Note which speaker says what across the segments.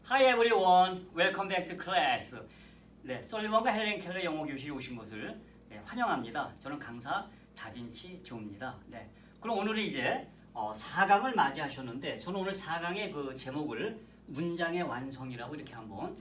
Speaker 1: Hi everyone, welcome back to class. 네, 솔리번과 헬렌 켈러 영어 교실에 오신 것을 환영합니다. 저는 강사 다빈치 조입니다. 네, 그럼 오늘은 이제 4강을 맞이하셨는데 저는 오늘 4강의 그 제목을 문장의 완성이라고 이렇게 한번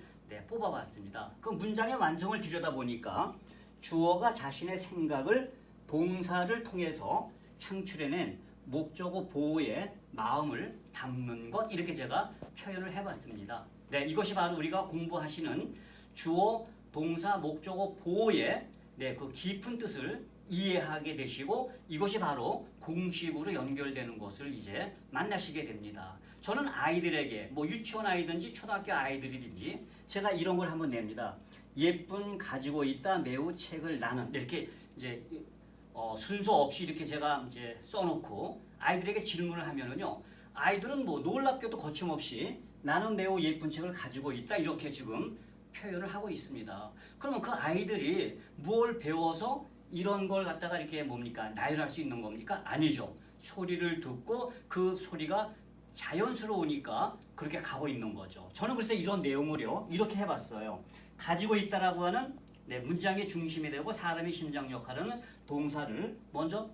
Speaker 1: 뽑아봤습니다. 그 문장의 완성을 들여다보니까 주어가 자신의 생각을 동사를 통해서 창출해낸 목적어 보호의 마음을 담는 것, 이렇게 제가 표현을 해봤습니다. 네, 이것이 바로 우리가 공부하시는 주어, 동사, 목적어 보호의 그 깊은 뜻을 이해하게 되시고 이것이 바로 공식으로 연결되는 것을 이제 만나시게 됩니다. 저는 아이들에게 뭐 유치원 아이든지 초등학교 아이들이든지 제가 이런 걸 한번 냅니다. 예쁜 가지고 있다 매우 책을 나는, 이렇게 이제 순서 없이 이렇게 제가 이제 써놓고 아이들에게 질문을 하면은요, 아이들은 뭐 놀랍게도 거침없이 나는 매우 예쁜 책을 가지고 있다 이렇게 지금 표현을 하고 있습니다. 그러면 그 아이들이 뭘 배워서 이런 걸 갖다가 이렇게 뭡니까? 나열할 수 있는 겁니까? 아니죠. 소리를 듣고 그 소리가 자연스러우니까 그렇게 가고 있는 거죠. 저는 글쎄 이런 내용을요 이렇게 해봤어요. 가지고 있다라고 하는 문장의 중심이 되고 사람의 심장 역할을 하는 동사를 먼저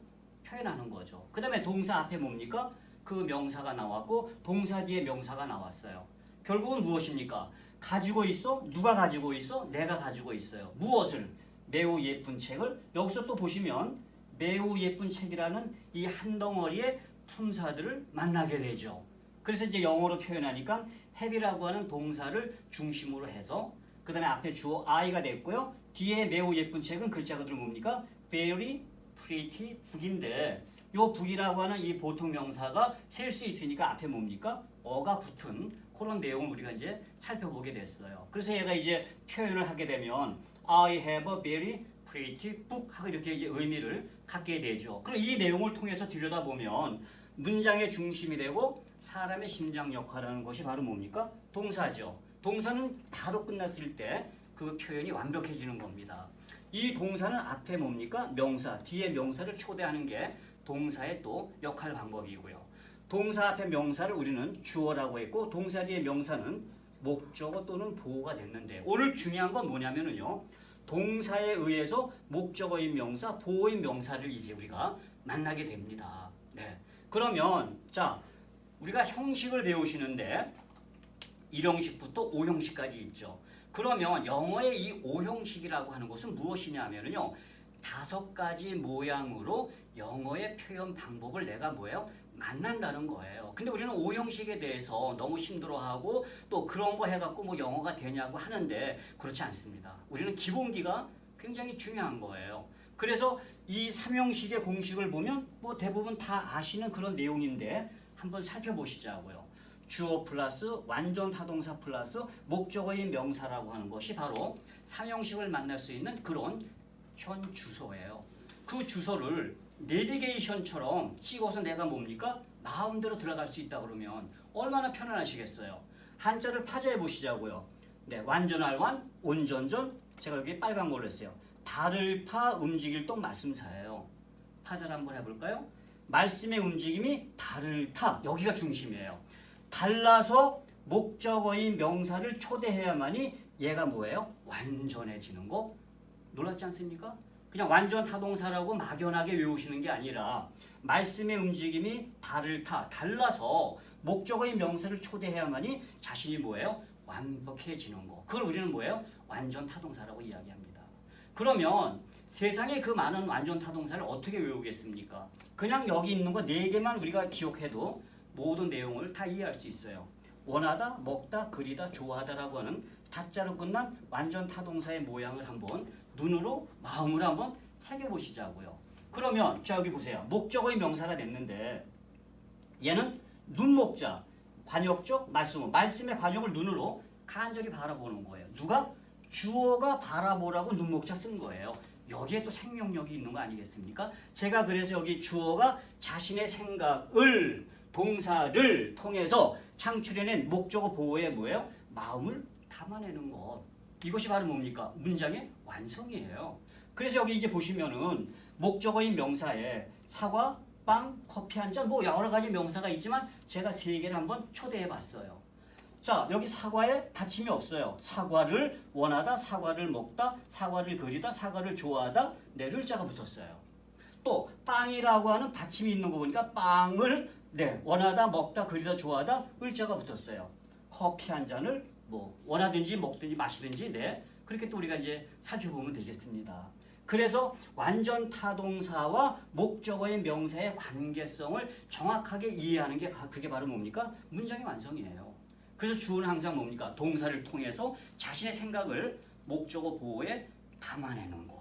Speaker 1: 표현하는 거죠. 그 다음에 동사 앞에 뭡니까? 그 명사가 나왔고 동사 뒤에 명사가 나왔어요. 결국은 무엇입니까? 가지고 있어? 누가 가지고 있어? 내가 가지고 있어요. 무엇을? 매우 예쁜 책을. 여기서 또 보시면 매우 예쁜 책이라는 이 한 덩어리의 품사들을 만나게 되죠. 그래서 이제 영어로 표현하니까 have이라고 하는 동사를 중심으로 해서 그 다음에 앞에 주어 I가 됐고요. 뒤에 매우 예쁜 책은 글자 그대로 뭡니까? very pretty 북인데 요 북이라고 하는 이 보통 명사가 셀 수 있으니까 앞에 뭡니까? 어가 붙은 그런 내용을 우리가 이제 살펴보게 됐어요. 그래서 얘가 이제 표현을 하게 되면 I have a very pretty book 하고 이렇게 이제 의미를 갖게 되죠. 그럼 이 내용을 통해서 들여다보면 문장의 중심이 되고 사람의 심장 역할하는 것이 바로 뭡니까? 동사죠. 동사는 바로 끝났을 때 그 표현이 완벽해지는 겁니다. 이 동사는 앞에 뭡니까? 명사, 뒤에 명사를 초대하는 게 동사의 또 역할 방법이고요. 동사 앞에 명사를 우리는 주어라고 했고 동사 뒤에 명사는 목적어 또는 보호가 됐는데 오늘 중요한 건 뭐냐면요. 동사에 의해서 목적어인 명사, 보호인 명사를 이제 우리가 만나게 됩니다. 네. 그러면 자, 우리가 형식을 배우시는데 1형식부터 5형식까지 있죠. 그러면 영어의 이 5형식이라고 하는 것은 무엇이냐면요. 5가지 모양으로 영어의 표현 방법을 내가 뭐예요? 만난다는 거예요. 근데 우리는 5형식에 대해서 너무 힘들어하고 또 그런 거 해갖고 뭐 영어가 되냐고 하는데 그렇지 않습니다. 우리는 기본기가 굉장히 중요한 거예요. 그래서 이 3형식의 공식을 보면 뭐 대부분 다 아시는 그런 내용인데 한번 살펴보시자고요. 주어 플러스 완전 타동사 플러스 목적어인 명사라고 하는 것이 바로 3형식을 만날 수 있는 그런 현 주소예요. 그 주소를 내비게이션처럼 찍어서 내가 뭡니까? 마음대로 들어갈 수 있다 그러면 얼마나 편안하시겠어요. 한자를 파자해 보시자고요. 네, 완전할완, 온전전, 제가 여기 빨간 걸로 했어요. 달을 타 움직일 동 말씀사예요. 파자를 한번 해볼까요? 말씀의 움직임이 달을 타, 여기가 중심이에요. 달라서 목적어인 명사를 초대해야만이 얘가 뭐예요? 완전해지는 거. 놀랍지 않습니까? 그냥 완전 타동사라고 막연하게 외우시는 게 아니라 말씀의 움직임이 달을 타, 달라서 목적어인 명사를 초대해야만이 자신이 뭐예요? 완벽해지는 거. 그걸 우리는 뭐예요? 완전 타동사라고 이야기합니다. 그러면 세상에 그 많은 완전 타동사를 어떻게 외우겠습니까? 그냥 여기 있는 거 4개만 우리가 기억해도 모든 내용을 다 이해할 수 있어요. 원하다, 먹다, 그리다, 좋아하다라고 하는 다자로 끝난 완전 타동사의 모양을 한번 눈으로, 마음으로 한번 새겨보시자고요. 그러면 자 여기 보세요. 목적어의 명사가 됐는데 얘는 눈목자, 관역적, 말씀의 관역을 눈으로 간절히 바라보는 거예요. 누가? 주어가 바라보라고 눈목자 쓴 거예요. 여기에 또 생명력이 있는 거 아니겠습니까? 제가 그래서 여기 주어가 자신의 생각을 동사를 통해서 창출해낸 목적어 보호의 뭐예요? 마음을 담아내는 것. 이것이 바로 뭡니까? 문장의 완성이에요. 그래서 여기 이제 보시면은 목적어인 명사에 사과, 빵, 커피 한 잔, 뭐 여러 가지 명사가 있지만 제가 3개를 한번 초대해 봤어요. 자, 여기 사과에 받침이 없어요. 사과를 원하다, 사과를 먹다, 사과를 그리다, 사과를 좋아하다, 네, 을자가 붙었어요. 또 빵이라고 하는 받침이 있는 거 보니까 빵을 네, 원하다, 먹다, 그리다, 좋아하다, 을자가 붙었어요. 커피 한 잔을 뭐 원하든지 먹든지 마시든지 네, 그렇게 또 우리가 이제 살펴보면 되겠습니다. 그래서 완전 타동사와 목적어의 명사의 관계성을 정확하게 이해하는 게 그게 바로 뭡니까? 문장의 완성이에요. 그래서 주어는 항상 뭡니까? 동사를 통해서 자신의 생각을 목적어 보호에 담아내는 것.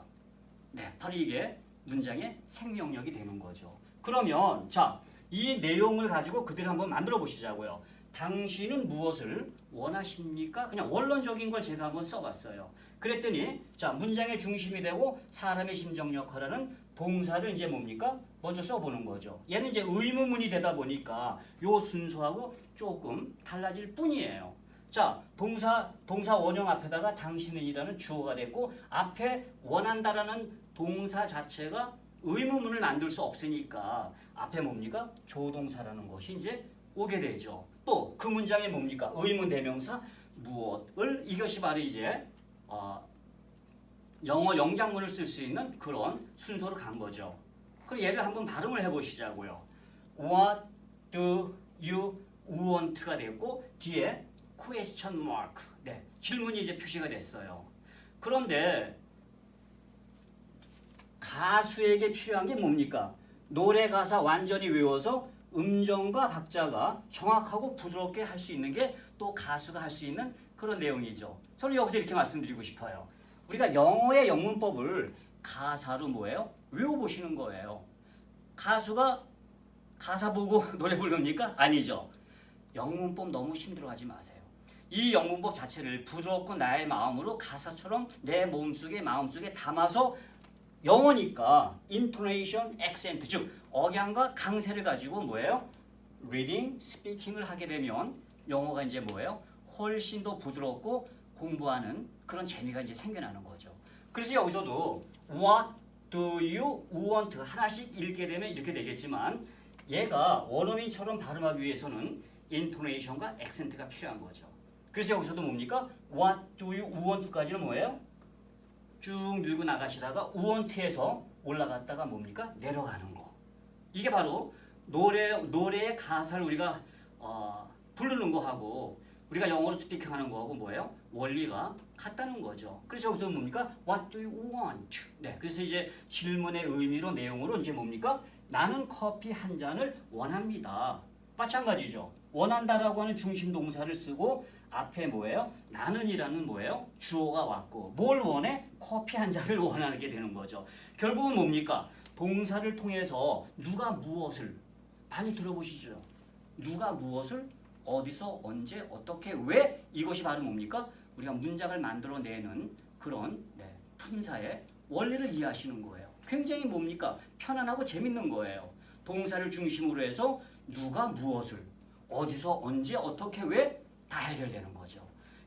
Speaker 1: 네, 바로 이게 문장의 생명력이 되는 거죠. 그러면 자, 이 내용을 가지고 그대로 한번 만들어 보시자고요. 당신은 무엇을 원하십니까? 그냥 원론적인 걸 제가 한번 써봤어요. 그랬더니 자, 문장의 중심이 되고 사람의 심정 역할하는 동사를 이제 뭡니까? 먼저 써보는 거죠. 얘는 이제 의문문이 되다 보니까 요 순서하고 조금 달라질 뿐이에요. 자, 동사 원형 앞에다가 당신은이라는 주어가 됐고 앞에 원한다라는 동사 자체가 의문문을 만들 수 없으니까 앞에 뭡니까? 조동사라는 것이 이제 오게 되죠. 또 그 문장에 뭡니까? 의문 대명사 무엇을 이것이 바로 이제 영어 영장문을 쓸 수 있는 그런 순서로 간 거죠. 그럼 얘를 한번 발음을 해보시자고요. What do you want가 됐고 뒤에 question mark. 네, 질문이 이제 표시가 됐어요. 그런데 가수에게 필요한 게 뭡니까? 노래 가사 완전히 외워서 음정과 박자가 정확하고 부드럽게 할 수 있는 게 또 가수가 할 수 있는 그런 내용이죠. 저는 여기서 이렇게 말씀드리고 싶어요. 우리가 영어의 영문법을 가사로 뭐예요? 외워보시는 거예요. 가수가 가사 보고 노래 부릅니까? 아니죠. 영문법 너무 힘들어하지 마세요. 이 영문법 자체를 부드럽고 나의 마음으로 가사처럼 내 몸속에 마음속에 담아서 영어니까 intonation, accent 즉 억양과 강세를 가지고 뭐예요? reading, speaking을 하게 되면 영어가 이제 뭐예요? 훨씬 더 부드럽고 공부하는 그런 재미가 이제 생겨나는 거죠. 그래서 여기서도 what do you want 하나씩 읽게 되면 이렇게 되겠지만 얘가 원어민처럼 발음하기 위해서는 intonation과 accent가 필요한 거죠. 그래서 여기서도 뭡니까? what do you want까지는 뭐예요? 쭉 밀고 나가시다가 want에서 올라갔다가 뭡니까? 내려가는 거. 이게 바로 노래의 가사를 우리가 부르는 거하고 우리가 영어로 스피킹하는 거하고 뭐예요? 원리가 같다는 거죠. 그래서 여기서 뭡니까? What do you want? 네, 그래서 이제 질문의 의미로 내용으로 이제 뭡니까? 나는 커피 한 잔을 원합니다. 마찬가지죠. 원한다라고 하는 중심 동사를 쓰고 앞에 뭐예요? 나는이라는 뭐예요? 주어가 왔고 뭘 원해? 커피 한 잔을 원하게 되는 거죠. 결국은 뭡니까? 동사를 통해서 누가 무엇을 많이 들어보시죠? 누가 무엇을 어디서 언제 어떻게 왜 이것이 바로 뭡니까? 우리가 문장을 만들어내는 그런 품사의 원리를 이해하시는 거예요. 굉장히 뭡니까? 편안하고 재밌는 거예요. 동사를 중심으로 해서 누가 무엇을 어디서 언제 어떻게 왜 다 해결되는 거죠.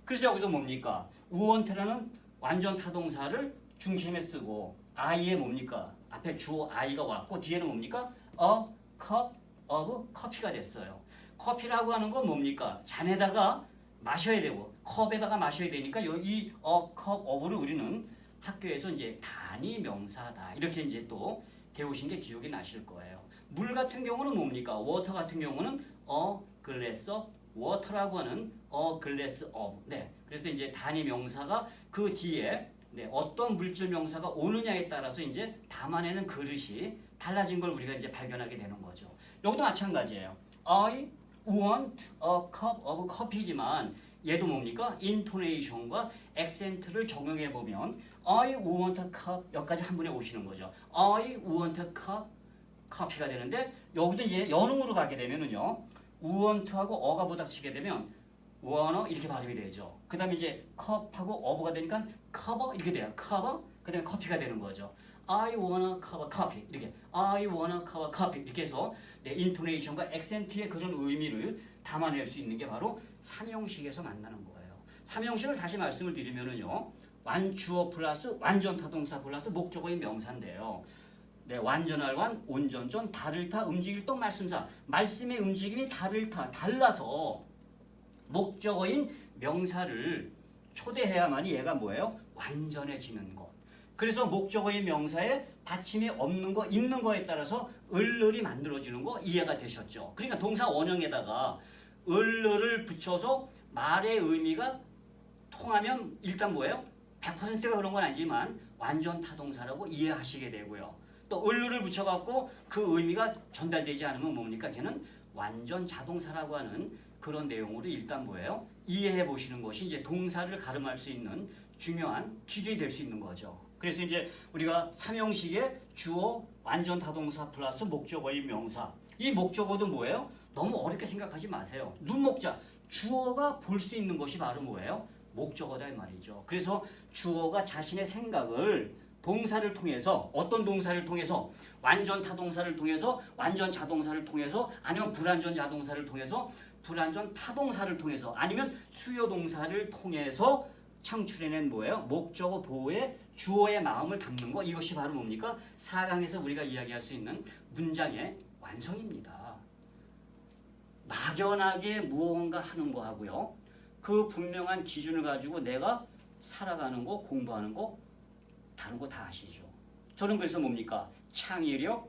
Speaker 1: 그래서 여기서 뭡니까? want라는 완전 타동사를 중심에 쓰고 I에 뭡니까? 앞에 주어 I가 왔고 뒤에는 뭡니까? A cup of coffee가 됐어요. 커피라고 하는 건 뭡니까? 잔에다가 마셔야 되고 컵에다가 마셔야 되니까 이 a cup of를 우리는 학교에서 이제 단위 명사다 이렇게 이제 또 배우신 게 기억이 나실 거예요. 물 같은 경우는 뭡니까? water 같은 경우는 a glass of water라고 하는 a glass of. 네, 그래서 이제 단위 명사가 그 뒤에 어떤 물질 명사가 오느냐에 따라서 이제 담아내는 그릇이 달라진 걸 우리가 이제 발견하게 되는 거죠. 여기도 마찬가지예요. I want a cup of coffee지만 얘도 뭡니까? intonation과 accent를 적용해 보면 I want a cup 여기까지 한 번에 오시는 거죠. I want a cup coffee가 되는데 여기도 이제 연음으로 가게 되면은요. want하고 어가 부닥치게 되면 wanna 이렇게 발음이 되죠. 그 다음에 이제 cup하고 어부가 되니까 cover 이렇게 돼요. cover 그 다음에 커피가 되는 거죠. I wanna cover coffee 이렇게 I wanna cover coffee 이렇게 해서 인토네이션과 액센트의 그런 의미를 담아낼 수 있는 게 바로 삼형식에서 만나는 거예요. 삼형식을 다시 말씀을 드리면은요. 완주어 플러스 완전 타동사 플러스 목적어인 명사인데요. 완전할 완, 온전전, 달을 타, 움직일 동, 말씀사. 말씀의 움직임이 달을 타, 달라서 목적어인 명사를 초대해야만이 얘가 뭐예요? 완전해지는 것. 그래서 목적어인 명사에 받침이 없는 거, 있는 거에 따라서 을을이 만들어지는 거 이해가 되셨죠? 그러니까 동사 원형에다가 을을을 붙여서 말의 의미가 통하면 일단 뭐예요? 100%가 그런 건 아니지만 완전 타동사라고 이해하시게 되고요. 또 을을을 붙여갖고 그 의미가 전달되지 않으면 뭡니까? 걔는 완전 자동사라고 하는 그런 내용으로 일단 뭐예요? 이해해 보시는 것이 이제 동사를 가름할 수 있는 중요한 기준이 될 수 있는 거죠. 그래서 이제 우리가 삼형식의 주어, 완전 타동사 플러스 목적어인 명사. 이 목적어도 뭐예요? 너무 어렵게 생각하지 마세요. 눈목자, 주어가 볼 수 있는 것이 바로 뭐예요? 목적어다 이 말이죠. 그래서 주어가 자신의 생각을 동사를 통해서 어떤 동사를 통해서 완전 타동사를 통해서 완전 자동사를 통해서 아니면 불완전 자동사를 통해서 불완전 타동사를 통해서 아니면 수요 동사를 통해서 창출해낸 뭐예요? 목적어 보호에 주어의 마음을 담는 거 이것이 바로 뭡니까? 4강에서 우리가 이야기할 수 있는 문장의 완성입니다. 막연하게 무언가 하는 거 하고요. 그 분명한 기준을 가지고 내가 살아가는 거 공부하는 거 다른 거 다 아시죠? 저는 그래서 뭡니까? 창의력,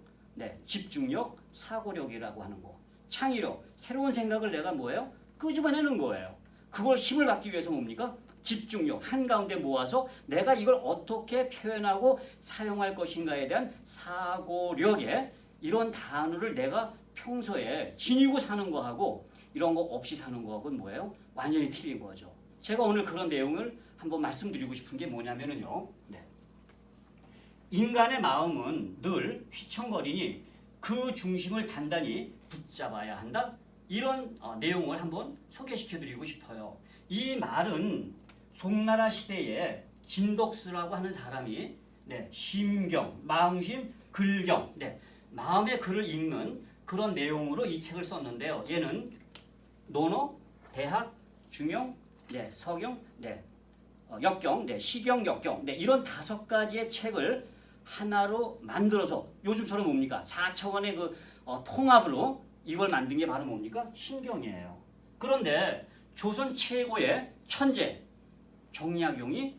Speaker 1: 집중력, 사고력이라고 하는 거. 창의력, 새로운 생각을 내가 뭐예요? 끄집어내는 거예요. 그걸 힘을 받기 위해서 뭡니까? 집중력, 한가운데 모아서 내가 이걸 어떻게 표현하고 사용할 것인가에 대한 사고력에 이런 단어를 내가 평소에 지니고 사는 거하고 이런 거 없이 사는 거하고는 뭐예요? 완전히 틀린 거죠. 제가 오늘 그런 내용을 한번 말씀드리고 싶은 게 뭐냐면요. 인간의 마음은 늘 휘청거리니 그 중심을 단단히 붙잡아야 한다. 이런 내용을 한번 소개시켜드리고 싶어요. 이 말은 송나라 시대에 진덕수라고 하는 사람이 심경, 마음심, 글경, 마음의 글을 읽는 그런 내용으로 이 책을 썼는데요. 얘는 논어, 대학, 중용, 서경, 역경, 시경, 역경 이런 5가지의 책을 하나로 만들어서 요즘처럼 뭡니까? 4차원의 그 통합으로 이걸 만든 게 바로 뭡니까? 신경이에요. 그런데 조선 최고의 천재 정약용이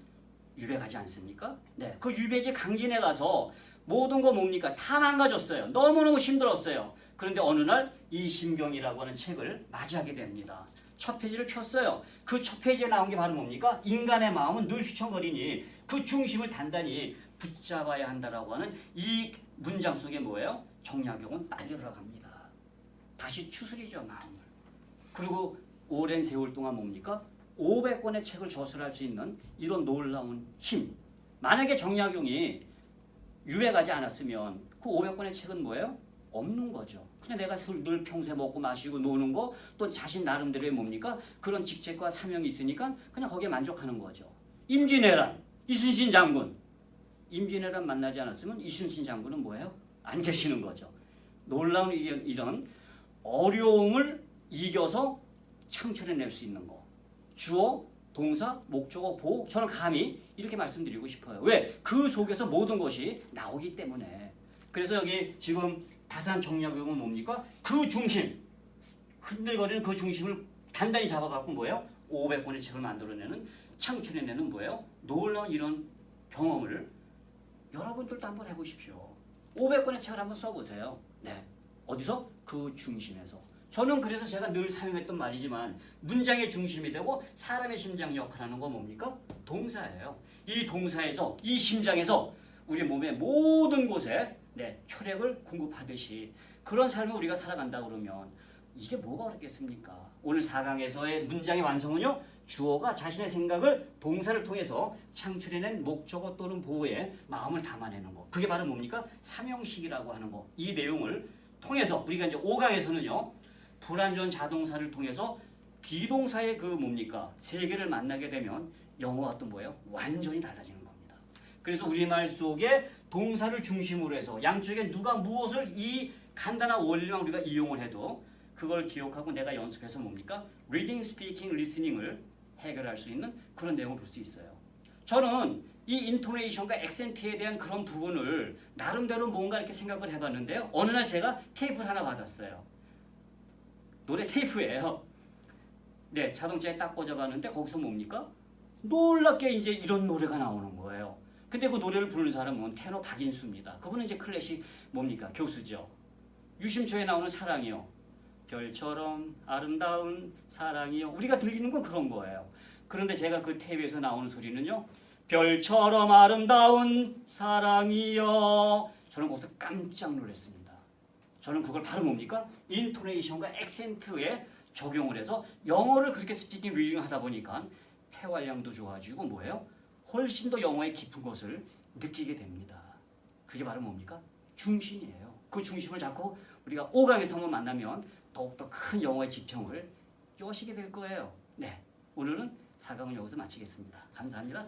Speaker 1: 유배가지 않습니까? 그 유배지 강진에 가서 모든 거 뭡니까? 다 망가졌어요. 너무너무 힘들었어요. 그런데 어느 날 이 심경이라고 하는 책을 맞이하게 됩니다. 첫 페이지를 폈어요. 그 첫 페이지에 나온 게 바로 뭡니까? 인간의 마음은 늘 휘청거리니 그 중심을 단단히 붙잡아야 한다라고 하는 이 문장 속에 뭐예요? 정약용은 빨려 들어갑니다. 다시 추스리죠, 마음을. 그리고 오랜 세월 동안 뭡니까? 500권의 책을 저술할 수 있는 이런 놀라운 힘. 만약에 정약용이 유배 가지 않았으면 그 500권의 책은 뭐예요? 없는 거죠. 그냥 내가 늘 평소에 먹고 마시고 노는 거 또 자신 나름대로의 뭡니까? 그런 직책과 사명이 있으니까 그냥 거기에 만족하는 거죠. 임진왜란, 이순신 장군. 임진왜란 만나지 않았으면 이순신 장군은 뭐예요? 안 계시는 거죠. 놀라운 이런 어려움을 이겨서 창출해낼 수 있는 거. 주어, 동사, 목적어, 보호. 저는 감히 이렇게 말씀드리고 싶어요. 왜? 그 속에서 모든 것이 나오기 때문에. 그래서 여기 지금 다산 정약용은 뭡니까? 그 중심, 흔들거리는 그 중심을 단단히 잡아갖고 뭐예요? 500권의 책을 만들어내는, 창출해내는 뭐예요? 놀라운 이런 경험을 여러분들도 한번 해보십시오. 500권의 책을 한번 써보세요. 어디서? 그 중심에서. 저는 그래서 제가 늘 사용했던 말이지만 문장의 중심이 되고 사람의 심장 역할하는 건 뭡니까? 동사예요. 이 동사에서, 이 심장에서 우리 몸의 모든 곳에 혈액을 공급하듯이 그런 삶을 우리가 살아간다 그러면 이게 뭐가 어렵겠습니까? 오늘 4강에서의 문장의 완성은요. 주어가 자신의 생각을 동사를 통해서 창출해낸 목적어 또는 보호에 마음을 담아내는 거. 그게 바로 뭡니까? 삼형식이라고 하는 거. 이 내용을 통해서 우리가 이제 5강에서는요. 불완전 자동사를 통해서 비동사의 그 뭡니까? 세계를 만나게 되면 영어와 또 뭐예요? 완전히 달라지는 겁니다. 그래서 우리말 속에 동사를 중심으로 해서 양쪽에 누가 무엇을 이 간단한 원리만 우리가 이용을 해도 그걸 기억하고 내가 연습해서 뭡니까? reading, speaking, listening을 해결할 수 있는 그런 내용을 볼 수 있어요. 저는 이 인토네이션과 액센트에 대한 그런 부분을 나름대로 뭔가 이렇게 생각을 해봤는데요. 어느 날 제가 테이프를 하나 받았어요. 노래 테이프예요. 네, 자동차에 딱 꽂아봤는데 거기서 뭡니까? 놀랍게 이제 이런 노래가 나오는 거예요. 근데 그 노래를 부르는 사람은 테너 박인수입니다. 그분은 이제 클래식 뭡니까? 교수죠. 유심초에 나오는 사랑이요. 별처럼 아름다운 사랑이요. 우리가 들리는 건 그런 거예요. 그런데 제가 그 테이프에서 나오는 소리는요. 별처럼 아름다운 사랑이요. 저는 거기서 깜짝 놀랐습니다. 저는 그걸 바로 뭡니까? 인토네이션과 액센트에 적용을 해서 영어를 그렇게 스피킹 리딩 하다 보니까 폐활량도 좋아지고 뭐예요? 훨씬 더 영어의 깊은 것을 느끼게 됩니다. 그게 바로 뭡니까? 중심이에요. 그 중심을 잡고 우리가 5강에서 한번 만나면 더욱더 큰 영어의 지평을 여시게 될 거예요. 네, 오늘은 4강을 여기서 마치겠습니다. 감사합니다.